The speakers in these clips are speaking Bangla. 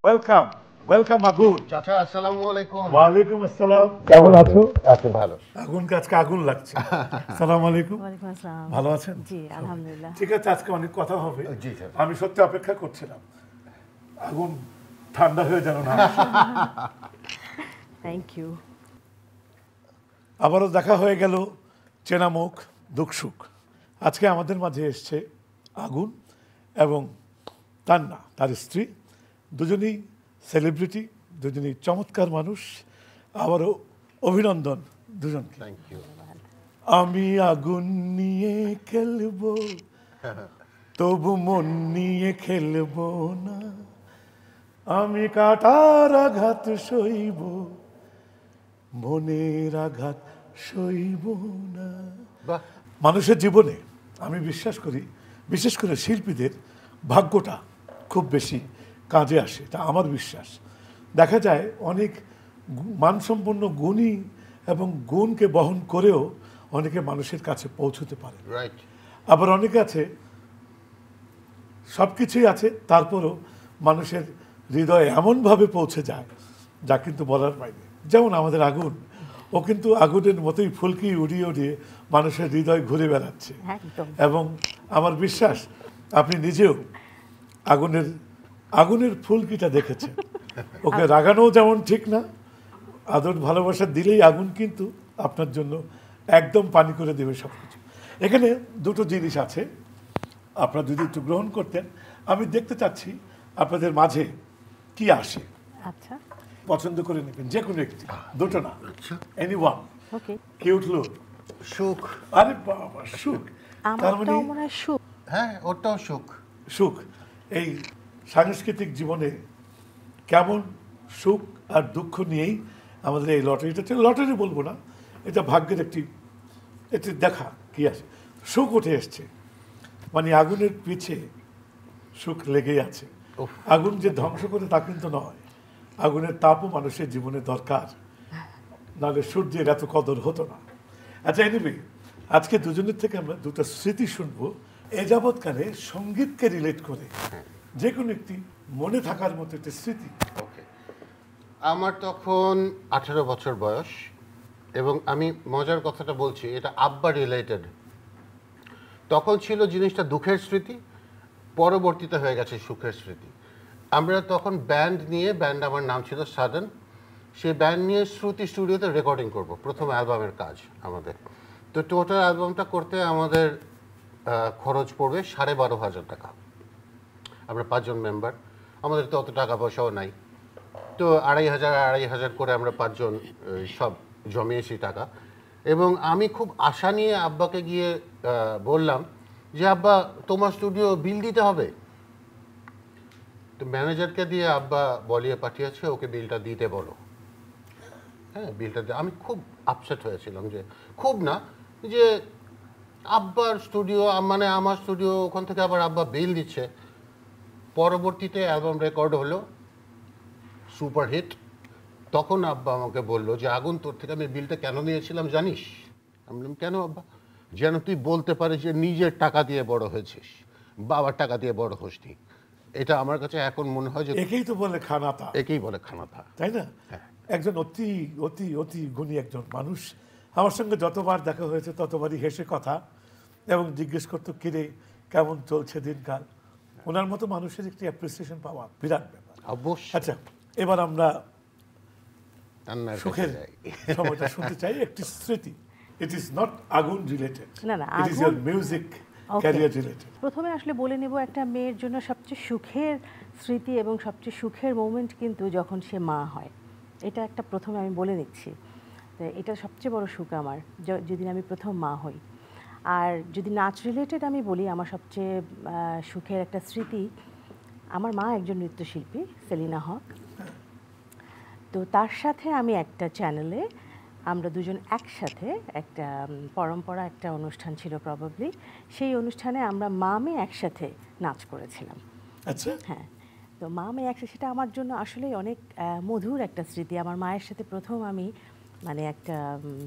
ওয়েলকাম, ওয়েলকাম আগুন। চাচা আসসালামু আলাইকুম। ওয়ালাইকুম আসসালাম, কেমন আছো? আছি ভালো। আগুনকে আজকে আগুন লাগছে। সালাম আলাইকুম। ওয়ালাইকুম আসসালাম। ভালো আছেন? জি, আলহামদুলিল্লাহ। ঠিক আছে, আজকে অনেক কথা হবে। জি স্যার। আমি সত্যি অপেক্ষা করছিলাম আগুন ঠান্ডা হয়ে যেন না। Thank you. আবারও দেখা হয়ে গেল, চেনা মুখ, দুঃখ সুখ। আজকে আমাদের মাঝে এসছে আগুন এবং তান্না, তার স্ত্রী। দুজনেই সেলিব্রিটি, দুজনেই চমৎকার মানুষ। আবারও অভিনন্দন দুজনকে। Thank you. আমি আগুন নিয়ে খেলবো, তবু মন নিয়ে খেলবো না। আমি কাটার আঘাত সইব, মনের আঘাত সইব না। বাহ, মানুষের জীবনে আমি বিশ্বাস করি, বিশেষ করে শিল্পীদের ভাগ্যটা খুব বেশি কাজে আসে, এটা আমার বিশ্বাস। দেখা যায় অনেক মানসম্পন্ন গুণী এবং গুণকে বহন করেও অনেকে মানুষের কাছে পৌঁছতে পারে। রাইট। আবার অনেকে আছে সব কিছুই আছে, তারপরও মানুষের হৃদয়ে এমনভাবে পৌঁছে যায় যা কিন্তু বলার বাইরে। যেমন আমাদের আগুন, ও কিন্তু আগুনের মতোই ফুলকি উড়িয়ে উড়িয়ে মানুষের হৃদয় ঘুরে বেড়াচ্ছে। একদম। এবং আমার বিশ্বাস আপনি নিজেও আগুনের আগুনের ফুলকিটা দেখেছেন। ওকে রাগানোও যেমন ঠিক না, আদর ভালোবাসা দিলেই আগুন কিন্তু আপনার জন্য একদম পানি করে দেবে সব কিছু। এখানে দুটো জিনিস আছে, আপনারা যদি একটু গ্রহণ করতেন। আমি দেখতে চাচ্ছি আপনাদের মাঝে কি আসে, আচ্ছা, পছন্দ করে নেবেন যে কোনো একটি, দুটো না, আচ্ছা। Any one. ওকে। কি উঠলো? সুখ। আরে বাবা, সুখ। তার মানে আমারটাও মনে হয় সুখ। হ্যাঁ, ওটাও সুখ। সুখ এই সাংস্কৃতিক জীবনে কেমন সুখ আর দুঃখ নিয়েই আমাদের এই লটারিটা, লটারি বলবো না, এটা ভাগ্যের একটি একটি দেখা কি আছে। সুখ উঠে এসছে, মানে আগুনের পিছে সুখ লেগেই আছে। উফ। আগুন যে ধ্বংস করে তা কিন্তু নয়, আগুনের তাপও মানুষের জীবনে দরকার, নাহলে সূর্যের এত কদর হতো না। আচ্ছা, এনিওয়ে, আজকে দুজনের থেকে আমরা দুটো স্মৃতি শুনবো এ যাবৎকালে সঙ্গীতকে রিলেট করে, যে কোনো একটি মনে থাকার মতো একটি স্মৃতি। ওকে। আমার তখন 18 বছর বয়স, এবং আমি মজার কথাটা বলছি, এটা আব্বা রিলেটেড। তখন ছিল জিনিসটা দুঃখের স্মৃতি, পরবর্তীতে হয়ে গেছে সুখের স্মৃতি। আমরা তখন ব্যান্ড নিয়ে, ব্যান্ড আমার নাম ছিল সাডেন, সেই ব্যান্ড নিয়ে শ্রুতি স্টুডিওতে রেকর্ডিং করব, প্রথম অ্যালবামের কাজ আমাদের। তো টোটাল অ্যালবামটা করতে আমাদের খরচ পড়বে 12,500 টাকা। আমরা 5জন মেম্বার, আমাদের তো অত টাকা পয়সাও নাই। তো 2,500 করে আমরা 5জন সব জমিয়েছি টাকা। এবং আমি খুব আশা নিয়ে আব্বাকে গিয়ে বললাম যে, আব্বা তোমার স্টুডিও বিল দিতে হবে। তো ম্যানেজারকে দিয়ে আব্বা বলিয়ে পাঠিয়েছে, ওকে বিলটা দিতে বলো। হ্যাঁ, বিলটা দিয়ে আমি খুব আপসেট হয়েছিলাম, যে খুব না, যে আব্বার স্টুডিও, মানে আমার স্টুডিও, ওখান থেকে আবার আব্বা বিল দিচ্ছে। পরবর্তীতে অ্যালবাম রেকর্ড হলো, সুপারহিট। তখন আব্বা আমাকে বললো যে, আগুন, তোর থেকে আমি বিলটা কেন নিয়েছিলাম জানিস? আমি বললাম, কেন আব্বা? যেন তুই বলতে পারিস যে নিজের টাকা দিয়ে বড় হয়েছিস, বাবার টাকা দিয়ে বড় হসনি। এটা আমার কাছে এখন মনে হয় যে একেই তো বলে খানাতা, একেই বলে খানাথা। তাই না? একজন অতি অতি অতি গুণী একজন মানুষ, আমার সঙ্গে যতবার দেখা হয়েছে ততবারই হেসে কথা এবং জিজ্ঞেস করতো, কিরে কেমন চলছে দিনকাল। ওনার মতো মানুষের একটি অ্যাপ্রিসিয়েশন পাওয়া বিরাট ব্যাপার। অবশ্যই। আচ্ছা, এবার আমরা কান্নার কাছে সুখের যাই। সময়টা শুনতে চাই, একটি স্মৃতি। ইট ইজ নট আগুন রিলেটেড, না, না, ইট ইজ আগুন- ইয়ার মিউজিক Okay. Career related. প্রথমে আসলে বলে নেব, একটা মেয়ের জন্য সবচেয়ে সুখের স্মৃতি এবং সবচেয়ে সুখের মোমেন্ট কিন্তু যখন সে মা হয়। এটা একটা প্রথমে আমি বলে নিচ্ছি। তো এটা সবচেয়ে বড় সুখ আমার, যেদিন আমি প্রথম মা হই। আর যদি নাচ রিলেটেড আমি বলি, আমার সবচেয়ে সুখের একটা স্মৃতি, আমার মা একজন নৃত্যশিল্পী, সেলিনা হক। তো তার সাথে আমি একটা চ্যানেলে, আমরা দুজন একসাথে একটা পরম্পরা, একটা অনুষ্ঠান ছিল প্রবাবলি, সেই অনুষ্ঠানে আমরা মা মেয়ে একসাথে নাচ করেছিলাম। আচ্ছা, হ্যাঁ, তো মা মেয়ে একসাথে, সেটা আমার জন্য আসলেই অনেক মধুর একটা স্মৃতি। আমার মায়ের সাথে প্রথম আমি, মানে একটা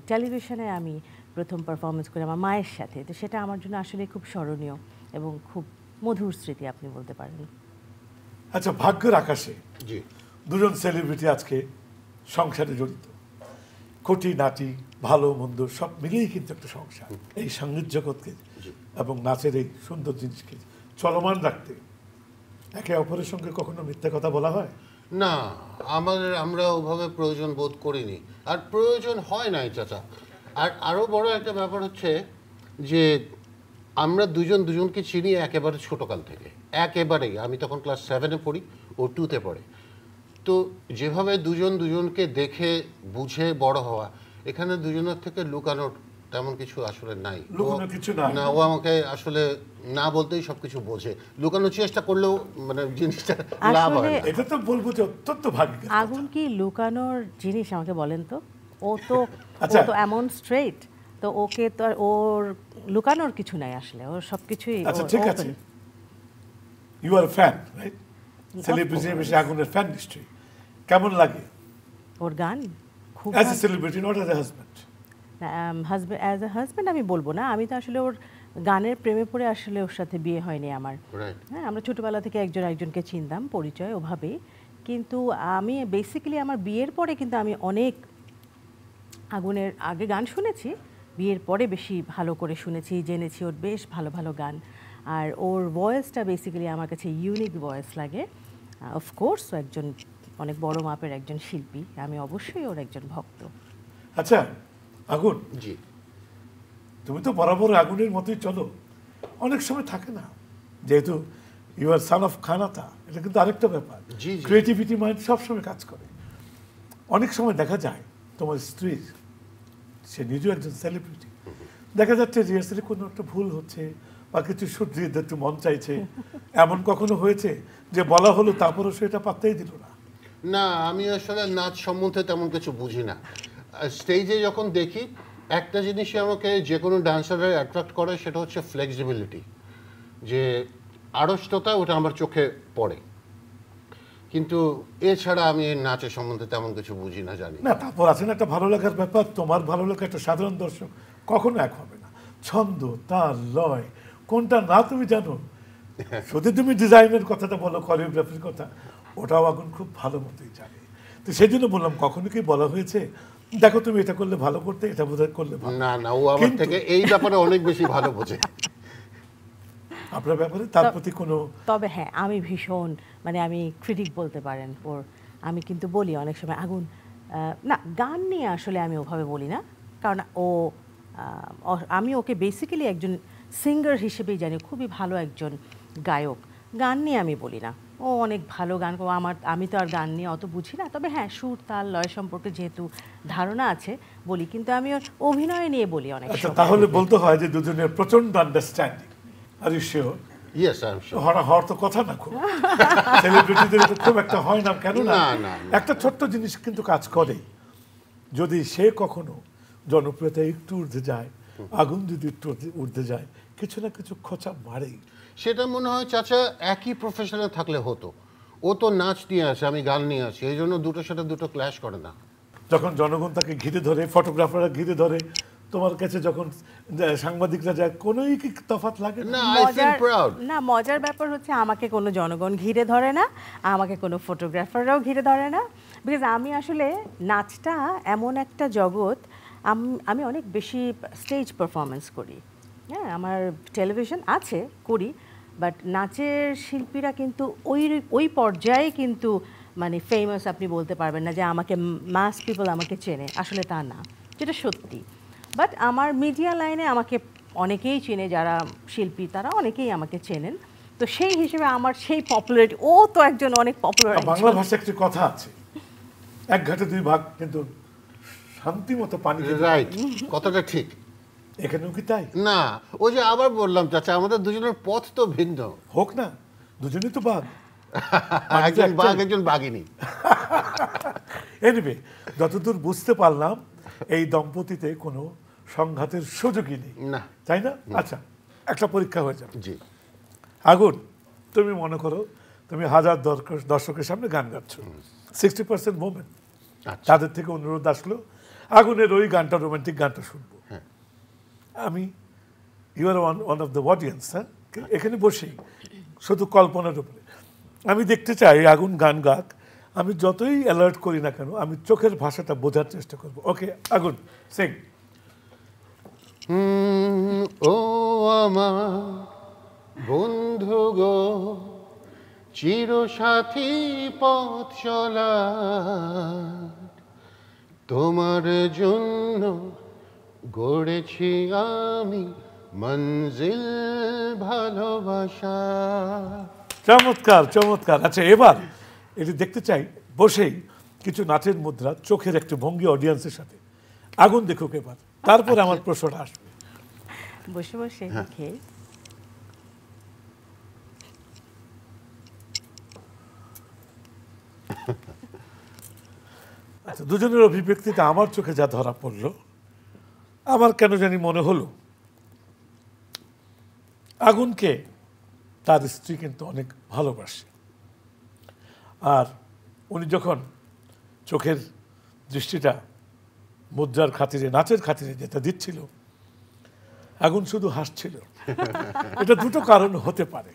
টেলিভিশনে আমি প্রথম পারফরমেন্স করি আমার মায়ের সাথে। তো সেটা আমার জন্য আসলে খুব স্মরণীয় এবং খুব মধুর স্মৃতি আপনি বলতে পারেন। আচ্ছা, ভাগ্যের আকাশে জি দুজন সেলিব্রিটি আজকে সংসারে জড়িত, খুঁটি নাটি ভালো মন্দ সব মিলিয়েই কিন্তু একটা সংসার। এই সঙ্গীত জগৎকে এবং নাচের এই সুন্দর জিনিসকে চলমান রাখতে একে অপরের সঙ্গে কখনো মিথ্যা কথা বলা হয়? না, আমরা ওভাবে প্রয়োজন বোধ করিনি, আর প্রয়োজন হয় নাই চাচা। আর আরও বড় একটা ব্যাপার হচ্ছে যে আমরা দুজনকে চিনি একেবারে ছোটকাল থেকে, একেবারেই। আমি তখন ক্লাস 7-এ পড়ি, ও 2-তে পড়ে। তো যেভাবে দুজনকে দেখে বুঝে বড় হওয়া, এখানে দুজনের থেকে লুকানোর তেমন কিছু আসলে নাই। লুকানোর কিছু নাই। না, ও আমাকে আসলে না বলতেই সবকিছু বোঝে। লুকানোর চেষ্টা করলেও মানে জিনিসটা লাভ হয় না। এটা তো বলবো যে অত্যন্ত ভাগ্যের। আগুন কি লুকানোর জিনিস আমাকে বলেন তো? ও তো আচ্ছা। ও তো এমন স্ট্রেট, তো ওকে তো আর ওর লুকানোর কিছু নাই আসলে, ওর সবকিছুই আচ্ছা ঠিক আছে, you are fan right, celebrity বেশি আগুনের ফ্যান নিশ্চয়ই। কেমন লাগে ওর গান খুব as a celebrity, not as a husband? Husband, as a husband আমি বলবো না, আমি তো আসলে ওর গানের প্রেমে পড়ে আসলে ওর সাথে বিয়ে হয়নি আমার। Right. হ্যাঁ, আমরা ছোটবেলা থেকে একজনকে চিনতাম, পরিচয় ওভাবেই। কিন্তু আমি বেসিক্যালি আমার বিয়ের পরে কিন্তু আমি অনেক আগুনের আগে গান শুনেছি, বিয়ের পরে বেশি ভালো করে শুনেছি, জেনেছি ওর বেশ ভালো ভালো গান। আর ওর ভয়েসটা বেসিক্যালি আমার কাছে ইউনিক ভয়েস লাগে। অফকোর্স ও একজন অনেক বড় মাপের একজন শিল্পী, আমি অবশ্যই ওর একজন ভক্ত। আচ্ছা আগুন, জি তুমি তো বরাবর আগুনের মতোই চলো, অনেক সময় থাকে না, যেহেতু ইউ আর সান অফ খানাতা, এটা কিন্তু আরেকটা ব্যাপার। জি, জি। ক্রিয়েটিভিটি মাইন্ড সবসময় কাজ করে। অনেক সময় দেখা যায় তোমার স্ত্রী, সে নিজেও একজন সেলিব্রিটি, দেখা যাচ্ছে রিহার্সালে কোনো একটা ভুল হচ্ছে বা কিছু শুধরিয়ে একটু মন চাইছে, এমন কখনো হয়েছে যে বলা হলো তারপরও সে এটা পাত্তাই দিল না? না, আমি আসলে নাচ সম্বন্ধে তেমন কিছু বুঝি না। স্টেজে যখন দেখি, একটা জিনিসই আমাকে যে কোনো ডান্সারের অ্যাট্রাক্ট করে, সেটা হচ্ছে ফ্লেক্সিবিলিটি, যে আড়ষ্টতা, ওটা আমার চোখে পড়ে। কিন্তু এছাড়া আমি নাচের সম্বন্ধে তেমন কিছু বুঝি না, জানি না, তারপর আছে না একটা ভালো লাগার ব্যাপার, তোমার ভালো লাগা একটা সাধারণ দর্শক কখনো এক হবে না। ছন্দ, তাল, লয় কোনটা না তুমি জানো, শুধু তুমি ডিজাইনের কথাটা বলো, কোরিওগ্রাফির কথা, ওটাও আগুন খুব ভালো মতোই জানে। তো সেই জন্য বললাম, কখনো কি বলা হয়েছে দেখো তুমি এটা করলে ভালো করতে, এটা বোধহয় করলে ভালো? না না, ও আমার কিন্তু- থেকে এই ব্যাপারে অনেক বেশি ভালো বোঝে। আপনার ব্যাপারে তার প্রতি কোনো? তবে হ্যাঁ, আমি ভীষণ মানে আমি ক্রিটিক বলতে পারেন ওর। আমি কিন্তু বলি অনেক সময় আগুন না, গান নিয়ে আসলে আমি ওভাবে বলি না, কারণ আমি ওকে বেসিক্যালি একজন সিঙ্গার হিসেবেই জানি, খুবই ভালো একজন গায়ক। গান নিয়ে আমি বলি না, ও অনেক ভালো গান করে। আমি তো আর গান নিয়ে অত বুঝি না, তবে হ্যাঁ সুর তাল লয় সম্পর্কে যেহেতু ধারণা আছে বলি, কিন্তু আমি ওর অভিনয় নিয়ে বলি অনেক আচ্ছা, সময়। তাহলে বলতে হয় যে দুজনের প্রচন্ড understanding. Are you sure? Yes, I am sure. হওয়ার তো কথা না, খুব সেলিব্রিটিদের তো খুব একটা হয় না, কেন না? না, না, না। একটা ছোট্ট জিনিস কিন্তু কাজ করে, যদি সে কখনো জনপ্রিয়তা একটু ঊর্ধ্বে যায়, আগুন যদি একটু ঊর্ধ্বে যায়, কিছু না কিছু খোঁচা মারেই। সেটা মনে হয় চাচা একই প্রফেশনে থাকলে হতো। ও তো নাচ নিয়ে আসে, আমি গান নিয়ে আসি, এই জন্য দুটোর সাথে দুটো ক্ল্যাশ করে না। যখন জনগণ তাকে ঘিরে ধরে, ফটোগ্রাফাররা ঘিরে ধরে, তোমার কাছে যখন সাংবাদিকরা যায়, কোনোই কি তফাৎ লাগে না? না, আই ফিল প্রাউড। মজার ব্যাপার হচ্ছে আমাকে কোনো জনগণ ঘিরে ধরে না, আমাকে কোনো ফটোগ্রাফাররাও ঘিরে ধরে না, বিকজ আমি আসলে নাচটা এমন একটা জগৎ, আমি অনেক বেশি স্টেজ পারফরমেন্স করি। হ্যাঁ, আমার টেলিভিশন আছে, করি, বাট নাচের শিল্পীরা কিন্তু ওই পর্যায়ে কিন্তু মানে ফেমাস আপনি বলতে পারবেন না যে আমাকে মাস পিপল আমাকে চেনে, আসলে তা না, যেটা সত্যি। বাট আমার মিডিয়া লাইনে আমাকে অনেকেই চেনে, যারা শিল্পী তারা অনেকেই আমাকে চেনেন, তো সেই হিসেবে আমার সেই পপুলারিটি, ও তো একজন অনেক পপুলার। বাংলা ভাষায় একটি কথা আছে, এক ঘাটে দুই ভাগ, কিন্তু শান্তি মতো পানি খেতে। রাইট, কথাটা ঠিক। এখানেও কি তাই? না, ওই যে আবার বললাম চাচা, আমাদের দুজনের পথ তো ভিন্ন। হোক না, দুজনেই তো বাঘ। একজন বাঘ, একজন বাঘিনী। এনিওয়ে, যতদূর বুঝতে পারলাম এই দম্পতিতে কোনো সংঘাতের সুযোগই নেই, না। তাই না? আচ্ছা, একটা পরীক্ষা হয়ে যাবে। জি আগুন, তুমি মনে করো তুমি হাজার দর্শকের সামনে গান গাচ্ছ, 60% মোমেন্ট, আচ্ছা। তাদের থেকে অনুরোধ আসলো আগুনের ওই গানটা, রোমান্টিক গানটা শুনবো। হ্যাঁ। আমি, you are one of the audience, হ্যাঁ, এখানে বসেই শুধু কল্পনার উপরে আমি দেখতে চাই আগুন গান গাক, আমি যতই অ্যালার্ট করি না কেন আমি চোখের ভাষাটা বোঝার চেষ্টা করব। ওকে আগুন, সিং। ও আমার বন্ধু গো, চিরসাথী পথ চলা, তোমার জন্য গড়েছি আমি মঞ্জিল ভালোবাসা। চমৎকার চমৎকার। আচ্ছা এবার এটি দেখতে চাই বসেই কিছু নাচের মুদ্রা, চোখের একটি ভঙ্গি অডিয়েন্সের সাথে। আগুন দেখুক এবার, তারপরে আমার প্রশ্নটা আসবে। বসে বসে দেখে আচ্ছা, দুজনের অভিব্যক্তিতে আমার চোখে যা ধরা পড়ল, আমার কেন জানি মনে হলো আগুনকে তার স্ত্রী কিন্তু অনেক ভালোবাসে। আর উনি যখন চোখের দৃষ্টিটা মুদ্রার খাতিরে, নাচের খাতিরে যেটা দিচ্ছিল, আগুন শুধু হাসছিল। এটা দুটো কারণ হতে পারে।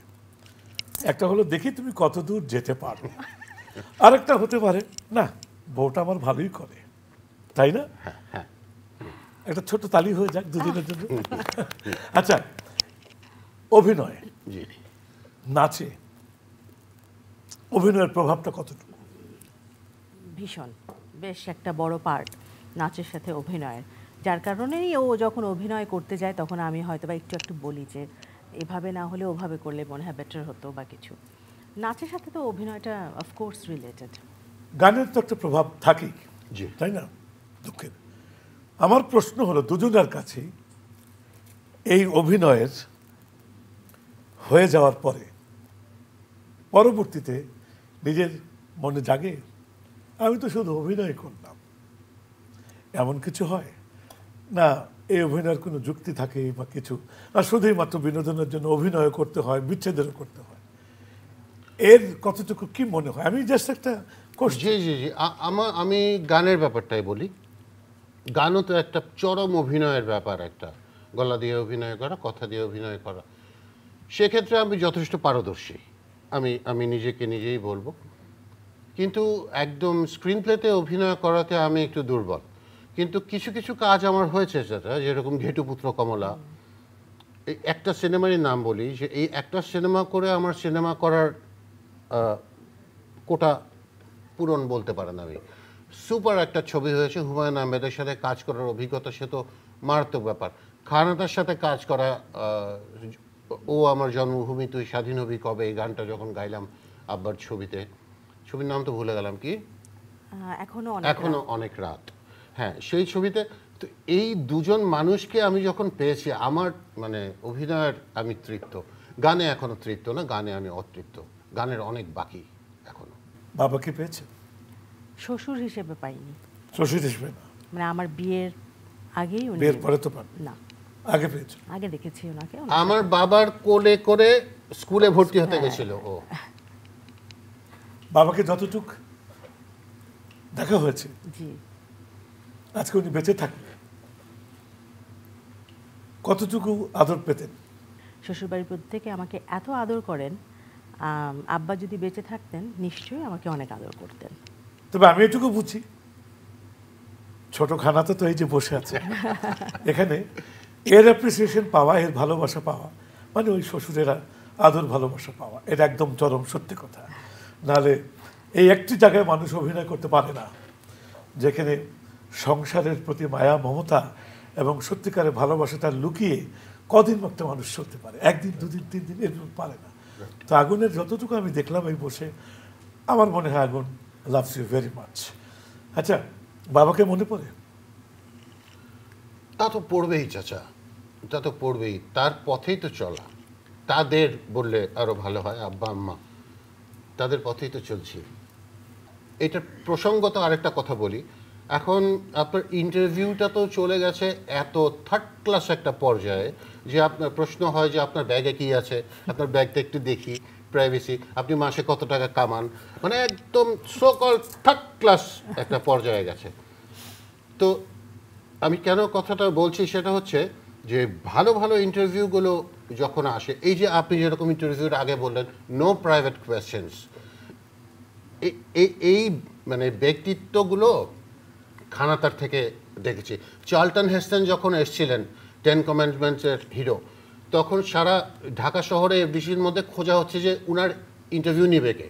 একটা হলো দেখি তুমি কত দূর যেতে পারো, আরেকটা হতে পারে না বউটা আমার ভালোই করে, তাই না? একটা ছোট তালি হয়ে যাক দুদিনের জন্য। আচ্ছা, অভিনয়, নাচে অভিনয়ের প্রভাবটা কতটুকু? ভীষণ, বেশ একটা বড় পার্ট নাচের সাথে অভিনয়ের, যার কারণেই ও যখন অভিনয় করতে যায় তখন আমি হয়তো বা একটু একটু বলি যে এভাবে না হলে ওভাবে করলে মনে হয় বেটার হতো বা কিছু। নাচের সাথে তো অভিনয়টা অফকোর্স রিলেটেড। গানের তো একটা প্রভাব থাকেই, তাই না? দুঃখের আমার প্রশ্ন হলো দুজনের কাছেই এই অভিনয়ের হয়ে যাওয়ার পরে পরবর্তীতে নিজের মনে জাগে আমি তো শুধু অভিনয় করলাম, এমন কিছু হয় না? এই অভিনয়ের কোনো যুক্তি থাকে বা কিছু, আর শুধুই মাত্র বিনোদনের জন্য অভিনয় করতে হয়, বিচ্ছেদেরও করতে হয়, এর কতটুকু কি মনে হয়? আমি জাস্ট একটা জি জি জি আমি গানের ব্যাপারটাই বলি। গানও তো একটা চরম অভিনয়ের ব্যাপার, একটা গলা দিয়ে অভিনয় করা, কথা দিয়ে অভিনয় করা। সেক্ষেত্রে আমি যথেষ্ট পারদর্শী, আমি নিজেকে নিজেই বলবো। কিন্তু একদম স্ক্রিন প্লেতে অভিনয় করাতে আমি একটু দুর্বল। কিন্তু কিছু কিছু কাজ আমার হয়েছে, যেটা যেরকম ঘেটুপুত্র কমলা, এই একটা সিনেমারই নাম বলি, যে এই একটা সিনেমা করে আমার সিনেমা করার কোটা পূরণ বলতে পারেন। আমি সুপার একটা ছবি হয়েছে, হুমায়ুন আহমেদের সাথে কাজ করার অভিজ্ঞতা সে তো মারাত্মক ব্যাপার। খানাদার সাথে কাজ করা, ও আমার জন্মভূমি তুই স্বাধীন হবি কবে, এই গানটা যখন গাইলাম আব্বার ছবিতে, ছবির নাম তো ভুলে গেলাম কি, এখনো অনেক রাত, হ্যাঁ সেই ছবিতে। তো এই দুজন মানুষকে আমি যখন পেয়েছি, আমার মানে অভিনয়ের আমি তৃপ্ত। গানে এখনো তৃপ্ত না, গানে আমি অতৃপ্ত, গানের অনেক বাকি এখনো। বাবাকে পেয়েছে? শ্বশুর হিসেবে পাইনি। শ্বশুর হিসেবে না, মানে আমার বিয়ের আগেই উনি, বিয়ের পরে তো পান না, আগে পেয়েছে? আগে দেখেছি ওনাকে। আমার বাবার কোলে করে স্কুলে ভর্তি হতে গেছিল ও। বাবাকে যতটুক দেখা হয়েছে, জি, আজকে উনি বেঁচে থাকলে কতটুকু আদর পেতেন? শ্বশুরবাড়ির প্রত্যেকে আমাকে এত আদর করেন, আব্বা যদি বেঁচে থাকতেন নিশ্চয়ই আমাকে অনেক আদর করতেন। তবে আমি এটুকু বুঝি, ছোট খানাতে তো এই যে বসে আছে এখানে, এর অ্যাপ্রিসিয়েশন পাওয়া, এর ভালোবাসা পাওয়া মানে ওই শ্বশুরেরা আদর ভালোবাসা পাওয়া, এটা একদম চরম সত্যি কথা। নাহলে এই একটি জায়গায় মানুষ অভিনয় করতে পারে না যেখানে সংসারের প্রতি মায়া মমতা এবং সত্যিকারের ভালোবাসাটা লুকিয়ে কদিন মাত্র মানুষ চলতে পারে, একদিন দুদিন তিন দিন এরকম পারে না। তো আগুনের যতটুকু আমি দেখলাম এই বসে, আমার মনে হয় আগুন লাভস ইউ ভেরি মাচ। আচ্ছা, বাবাকে মনে পড়ে? তা তো পড়বেই চাচা, তা তো পড়বেই, তার পথেই তো চলা। তাদের বললে আরো ভালো হয়, আব্বা আম্মা, তাদের পথেই তো চলছি। এটা প্রসঙ্গত আরেকটা কথা বলি, এখন আপনার ইন্টারভিউটা তো চলে গেছে এত থার্ড ক্লাস একটা পর্যায়ে যে আপনার প্রশ্ন হয় যে আপনার ব্যাগে কি আছে, আপনার ব্যাগটা একটু দেখি, প্রাইভেসি, আপনি মাসে কত টাকা কামান, মানে একদম সকল থার্ড ক্লাস একটা পর্যায়ে গেছে। তো আমি কেন কথাটা বলছি সেটা হচ্ছে যে ভালো ভালো ইন্টারভিউগুলো যখন আসে, এই যে আপনি যেরকম ইন্টারভিউর আগে বললেন নো প্রাইভেট কোয়েশ্চেন্স, এই মানে ব্যক্তিত্বগুলো খানাতার থেকে দেখেছি। চার্লটন হেস্টন যখন এসেছিলেন 10 কমান্ডমেন্টসের হিরো, তখন সারা ঢাকা শহরে এফডিসির মধ্যে খোঁজা হচ্ছে যে উনার ইন্টারভিউ নিবে কে,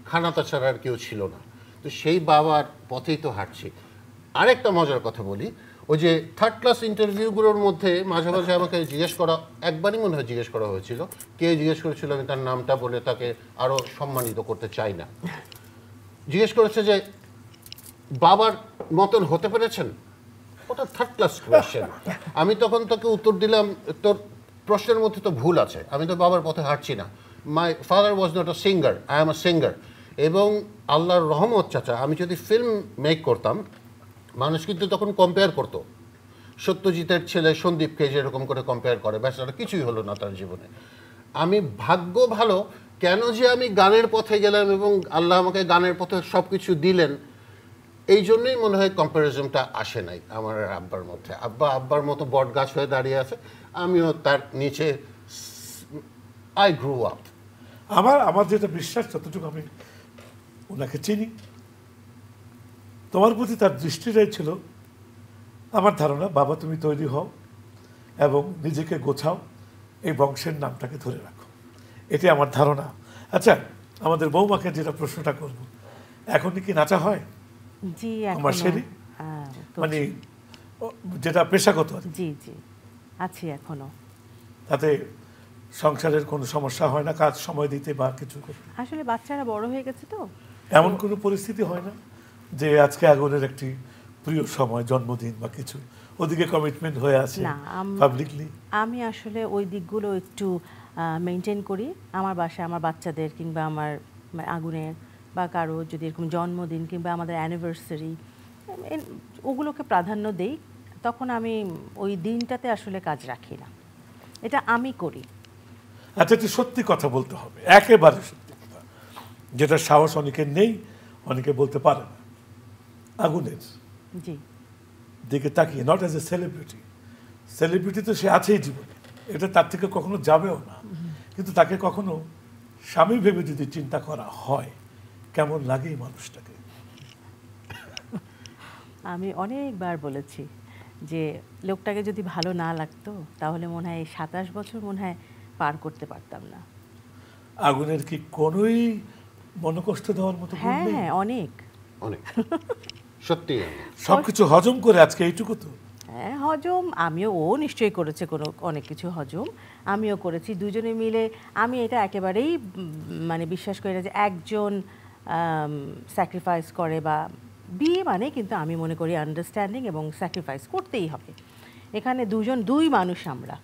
খানাতা ছাড়া আর কেউ ছিল না। তো সেই বাবার পথেই তো হাঁটছি। আরেকটা মজার কথা বলি, ওই যে থার্ড ক্লাস ইন্টারভিউগুলোর মধ্যে মাঝে মাঝে আমাকে জিজ্ঞেস করা, একবারই মনে হয় জিজ্ঞেস করা হয়েছিল, কে জিজ্ঞেস করেছিল, আমি তার নামটা বলে তাকে আরও সম্মানিত করতে চাই না, জিজ্ঞেস করেছে যে বাবার মতন হতে পেরেছেন। ওটা থার্ড ক্লাস কোয়েশ্চেন। আমি তখন তাকে উত্তর দিলাম, তোর প্রশ্নের মধ্যে তো ভুল আছে, আমি তো বাবার পথে হাঁটছি না। My father was not a singer, I am a singer. এবং আল্লাহর রহমত চাচা, আমি যদি ফিল্ম মেক করতাম, মানুষ কিন্তু তখন কম্পেয়ার করতো, সত্যজিতের ছেলে সন্দীপকে যেরকম করে কম্পেয়ার করে, ব্যাস আর কিছুই হলো না তার জীবনে। আমি ভাগ্য ভালো কেন যে আমি গানের পথে গেলাম এবং আল্লাহ আমাকে গানের পথে সব কিছু দিলেন, এই জন্যই মনে হয় কম্প্যারিজনটা আসে নাই আমার আব্বার মধ্যে। আব্বার মতো বট গাছ হয়ে দাঁড়িয়ে আছে, আমিও তার নিচে। I grew up. আমার যেটা বিশ্বাস, যতটুকু আমি ওনাকে চিনি, তোমার প্রতি তার দৃষ্টিটাই ছিল, আমার ধারণা, বাবা তুমি তৈরি হও এবং নিজেকে গোছাও, এই বংশের নামটাকে ধরে রাখো, এটাই আমার ধারণা। আচ্ছা, আমাদের বৌমাকে যেটা প্রশ্নটা করব, এখনই কি নাচা হয়? জি, আমার সেরি তো মানে যেটা পেশাগত আর কি। জি জি আছি এখনো। তাতে সংসারের কোনো সমস্যা হয় না, কাজ সময় দিতে বা কিছু করতে? আসলে বাচ্চারা বড় হয়ে গেছে তো। এমন কোনো পরিস্থিতি হয় না যে আজকে আগুনের একটি প্রিয় সময়, জন্মদিন বা কিছু, ওদিকে কমিটমেন্ট হয়ে আছে না, পাবলিকলি? আমি আসলে ওই দিকগুলো একটু মেনটেন করি। আমার বাসায় আমার বাচ্চাদের কিংবা আমার আগুনের বা কারো যদি এরকম জন্মদিন কিংবা আমাদের অ্যানিভার্সারি, ওগুলোকে প্রাধান্য দেই। তখন আমি ওই দিনটাতে আসলে কাজ রাখি না, এটা আমি করি। আচ্ছা, একটু সত্যি কথা বলতে হবে, একেবারে সত্যি কথা, যেটা সাহস অনেকের নেই, অনেকে বলতে পারে না। আগুনের জি, দিকে তাকিয়ে, not as a celebrity, celebrity তো সে আছেই জীবনে, এটা তার থেকে কখনো যাবেও না, কিন্তু তাকে কখনো স্বামী ভেবে যদি চিন্তা করা হয়, কেমন লাগে এই মানুষটাকে? আমি অনেকবার বলেছি যে লোকটাকে যদি ভালো না লাগতো তাহলে মনে হয় 27 বছর মনে হয় পার করতে পারতাম না। আগুনের কি কোনোই মনোকষ্ট দেওয়ার মতো গুণ হ্যাঁ নেই? হ্যাঁ, অনেক অনেক, সত্যি। সবকিছু হজম করে আজকে এইটুকু তো। হ্যাঁ, হজম আমিও, ও নিশ্চয়ই করেছে কোনো অনেক কিছু হজম, আমিও করেছি, দুজনে মিলে। আমি এটা একেবারেই মানে বিশ্বাস করি না যে একজন স্যাক্রিফাইস করে, বা বিয়ে মানে কিন্তু আমি মনে করি আন্ডারস্ট্যান্ডিং এবং স্যাক্রিফাইস করতেই হবে। এখানে দুই মানুষ, আমরা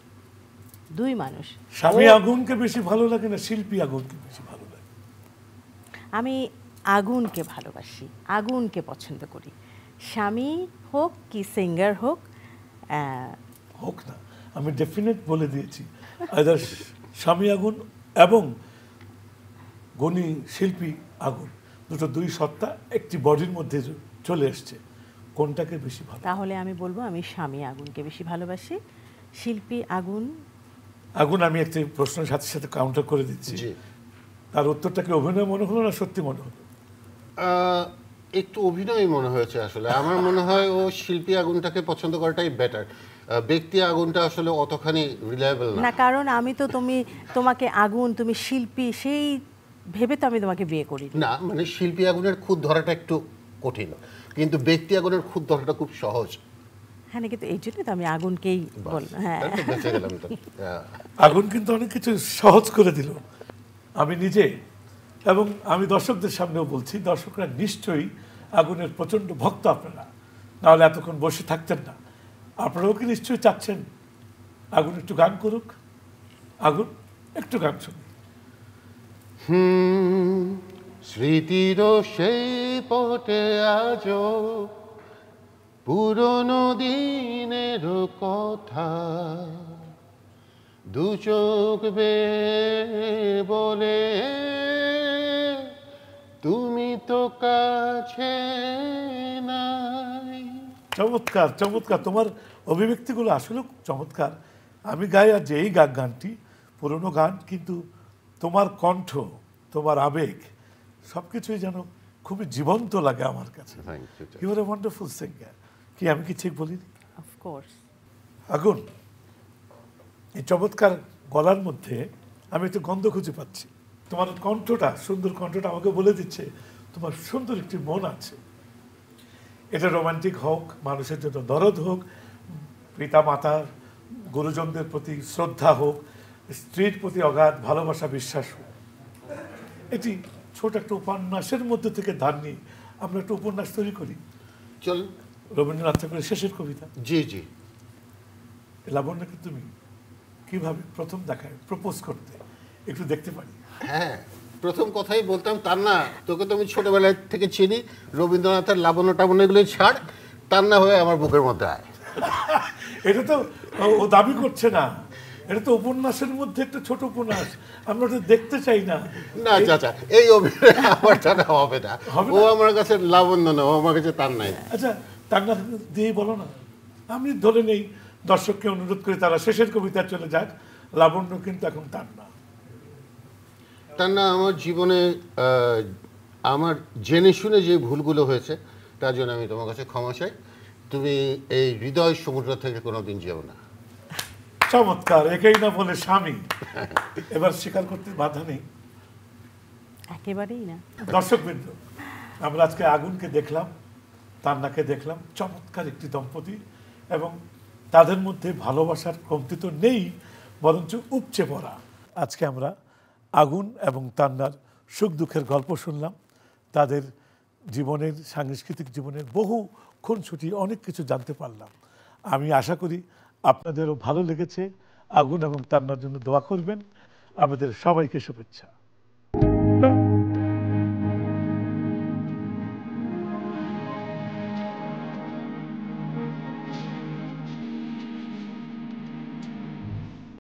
দুই মানুষ। স্বামী ও- আগুনকে বেশি ভালো লাগে না শিল্পী আগুনকে বেশি ভালো লাগে? আমি আগুনকে ভালোবাসি, আগুনকে পছন্দ করি। স্বামী হোক কি সিঙ্গার হোক, হোক না, আমি ডেফিনেট বলে দিয়েছি, আইদার স্বামী আগুন এবং গুণী শিল্পী আগুন, দুই সত্তা একটি বডির মধ্যে চলে এসছে, কোনটাকে বেশি ভালো? তাহলে আমি বলবো আমি স্বামী আগুনকে বেশি ভালোবাসি। শিল্পী আগুন। আগুন, আমি একটি প্রশ্নের সাথে সাথে কাউন্টার করে দিচ্ছি, জি, তার উত্তরটাকে অভিনয় মনে হলো না সত্যি মনে হলো? একটু অভিনয় মনে হয়েছে আসলে। আমার মনে হয় ও শিল্পী আগুনটাকে পছন্দ করাটাই বেটার। ব্যক্তি আগুনটা আসলে অতখানি রিলায়েবল না। না, কারণ আমি তো তোমাকে আগুন, তুমি শিল্পী, সেই ভেবে তো আমি তোমাকে বিয়ে করি। না, মানে শিল্পী আগুনের খুঁত ধরাটা একটু কঠিন, কিন্তু ব্যক্তি আগুনের খুঁত ধরাটা খুব সহজ। হ্যাঁ, কিন্তু এই জন্যই তো আমি আগুনকেই বললাম। হ্যাঁ, তাহলে তো বেঁচে গেলাম তো। আগুন কিন্তু অনেক কিছু সহজ করে দিল। আমি নিজে এবং আমি দর্শকদের সামনেও বলছি, দর্শকরা নিশ্চয়ই আগুনের প্রচণ্ড ভক্ত আপনারা, নাহলে এতক্ষণ বসে থাকতেন না। আপনারাও কি নিশ্চয়ই চাচ্ছেন আগুন একটু গান করুক? আগুন একটু গান শুনুন। স্মৃতির সেই পটে আজো পুরনো দিনের কথা, দু চোখ বেয়ে বলে তুমি তো কাছে নাই। চমৎকার চমৎকার, তোমার অভিব্যক্তিগুলো আসলে চমৎকার। আমি গাই আর যে এই গানটি পুরনো গান, কিন্তু তোমার কণ্ঠ, তোমার আবেগ সব কিছুই যেন খুবই জীবন্ত লাগে আমার কাছে। Thank you. You are a wonderful singer. কি আমি কি ঠিক বলিনি? অফকোর্স। আগুন, এই চমৎকার গলার মধ্যে আমি একটু গন্ধ খুঁজে পাচ্ছি। তোমার কণ্ঠটা, সুন্দর কণ্ঠটা আমাকে বলে দিচ্ছে তোমার সুন্দর একটি মন আছে। এটা রোমান্টিক হোক, মানুষের জন্য দরদ হোক, পিতা মাতার গুরুজনদের প্রতি শ্রদ্ধা হোক, স্ত্রীর প্রতি অগাধ ভালোবাসা বিশ্বাস হোক, এটি ছোট একটা উপন্যাসের মধ্যে থেকে ধার নিয়ে আমরা একটা উপন্যাস তৈরি করি। চল। রবীন্দ্রনাথ ঠাকুরের শেষের কবিতা। জি জি। লাবণ্যকে তুমি কিভাবে প্রথম দেখায় প্রপোজ করতে একটু দেখতে পারি? হ্যাঁ, প্রথম কথাই বলতাম তার না, তোকে তো আমি ছোটবেলা থেকে চিনি, রবীন্দ্রনাথের লাবণ্য টাবণ্য এগুলো ছাড়, তার না হয়ে আমার বুকের মধ্যে আয়। এটা তো ও দাবি করছে না, এটা তো উপন্যাসের মধ্যে একটা ছোট উপন্যাস, আমরা তো দেখতে চাই না। না চাচা, এই অভিনয় আমার দ্বারা হবে না। হবে ও না? আমার কাছে লাবণ্য না, ও আমার কাছে তার নাই। আচ্ছা, তার না দিয়ে বলো না, আমি ধরে নেই দর্শককে অনুরোধ করে তারা শেষের কবিতা চলে যাক, লাবণ্য কিন্তু এখন তার না। তার না আমার জীবনে আমার জেনে শুনে যে ভুলগুলো হয়েছে তার জন্য আমি তোমার কাছে ক্ষমা চাই। তুমি এই হৃদয় সমুদ্র থেকে কোনোদিন যেও না। চমৎকার, একেই না বলে স্বামী। এবার স্বীকার করতে বাধা নেই। একেবারেই না। দর্শকবৃন্দ, আমরা আজকে আগুনকে দেখলাম, তান্নাকে দেখলাম, চমৎকার একটি দম্পতি, এবং তাদের মধ্যে ভালোবাসার কমতি তো নেই, বরঞ্চ উপচে পড়া। আজকে আমরা আগুন এবং তান্নার সুখ দুঃখের গল্প শুনলাম, তাদের জীবনের, সাংস্কৃতিক জীবনের বহু খুনসুটি অনেক কিছু জানতে পারলাম। আমি আশা করি আপনাদেরও ভালো লেগেছে। আগুন এবং তান্নার জন্য দোয়া করবেন। আমাদের সবাইকে শুভেচ্ছা।